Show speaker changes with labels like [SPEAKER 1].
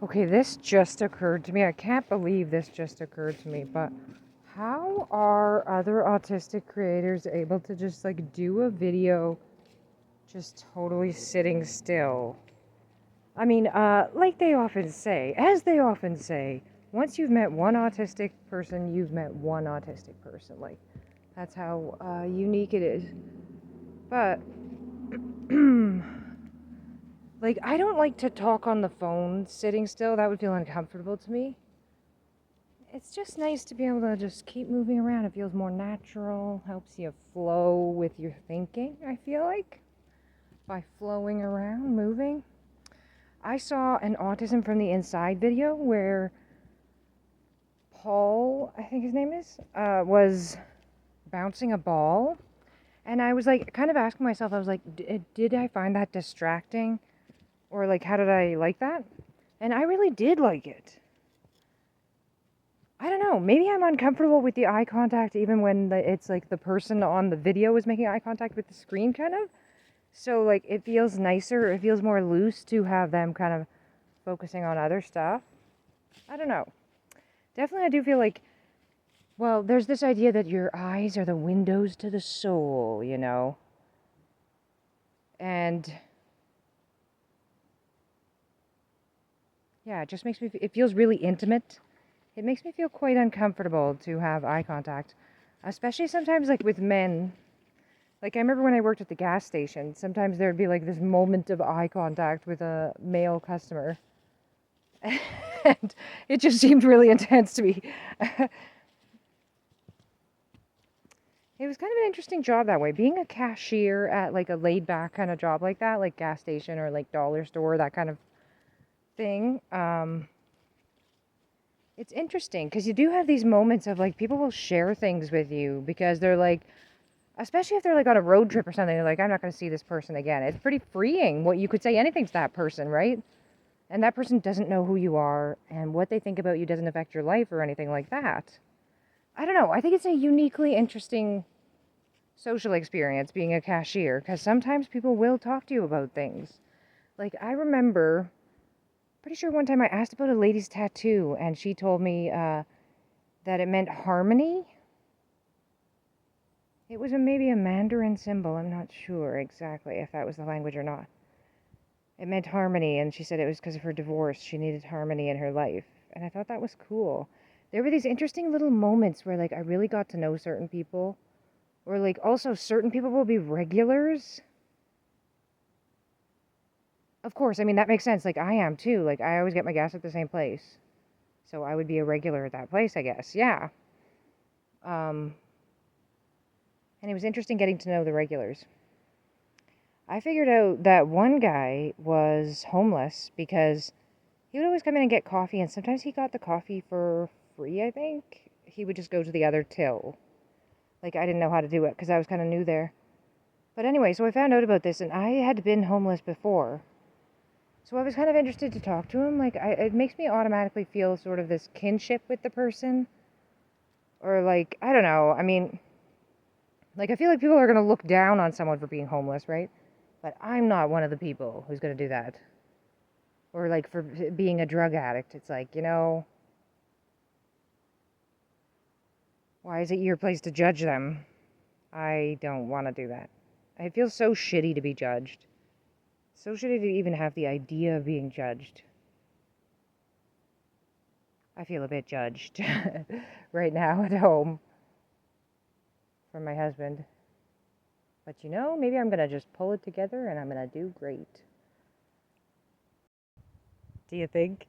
[SPEAKER 1] Okay, this just occurred to me. I can't believe this just occurred to me, but how are other autistic creators able to just like do a video just totally sitting still? I mean, like they often say, as they often say, once you've met one autistic person, you've met one autistic person. Like, that's how unique it is. But, like, I don't like to talk on the phone sitting still. That would feel uncomfortable to me. It's just nice to be able to just keep moving around. It feels more natural, helps you flow with your thinking, I feel like, by flowing around, moving. I saw an Autism from the Inside video where Paul, I think his name is, was bouncing a ball. And I was like, kind of asking myself, I was like, did I find that distracting? Or like, how did I like that? And I really did like it. I don't know. Maybe I'm uncomfortable with the eye contact even when it's like the person on the video is making eye contact with the screen, kind of. So, like, it feels nicer. It feels more loose to have them kind of focusing on other stuff. I don't know. Definitely, I do feel like, well, there's this idea that your eyes are the windows to the soul, you know? And yeah, it just makes me, it feels really intimate. It makes me feel quite uncomfortable to have eye contact, especially sometimes like with men. Like I remember when I worked at the gas station, sometimes there'd be like this moment of eye contact with a male customer. And it just seemed really intense to me. It was kind of an interesting job that way. Being a cashier at like a laid back kind of job like that, like gas station or like dollar store, that kind of thing. It's interesting because you do have these moments of like people will share things with you because they're like, especially if they're like on a road trip or something, they're like, I'm not going to see this person again. It's pretty freeing what you could say anything to that person, right? And that person doesn't know who you are, and what they think about you doesn't affect your life or anything like that. I don't know. I think it's a uniquely interesting social experience being a cashier because sometimes people will talk to you about things. Like, I remember, pretty sure one time I asked about a lady's tattoo, and she told me that it meant harmony. It was maybe a Mandarin symbol. I'm not sure exactly if that was the language or not. It meant harmony, and she said it was because of her divorce. She needed harmony in her life. And I thought that was cool. There were these interesting little moments where, like, I really got to know certain people. Or, like, also certain people will be regulars. Of course, I mean, that makes sense. Like, I am too. Like, I always get my gas at the same place. So I would be a regular at that place, I guess. Yeah. Um, and it was interesting getting to know the regulars. I figured out that one guy was homeless because he would always come in and get coffee, and sometimes he got the coffee for free, I think. He would just go to the other till. Like, I didn't know how to do it because I was kind of new there. But anyway, so I found out about this, and I had been homeless before. So I was kind of interested to talk to him. Like, it makes me automatically feel sort of this kinship with the person. Or, like, I don't know. I mean, like, I feel like people are going to look down on someone for being homeless, right? But I'm not one of the people who's going to do that. Or, like, for being a drug addict. It's like, you know, why is it your place to judge them? I don't want to do that. It feels so shitty to be judged. So shitty to even have the idea of being judged. I feel a bit judged right now at home from my husband. But you know, maybe I'm going to just pull it together and I'm going to do great. Do you think?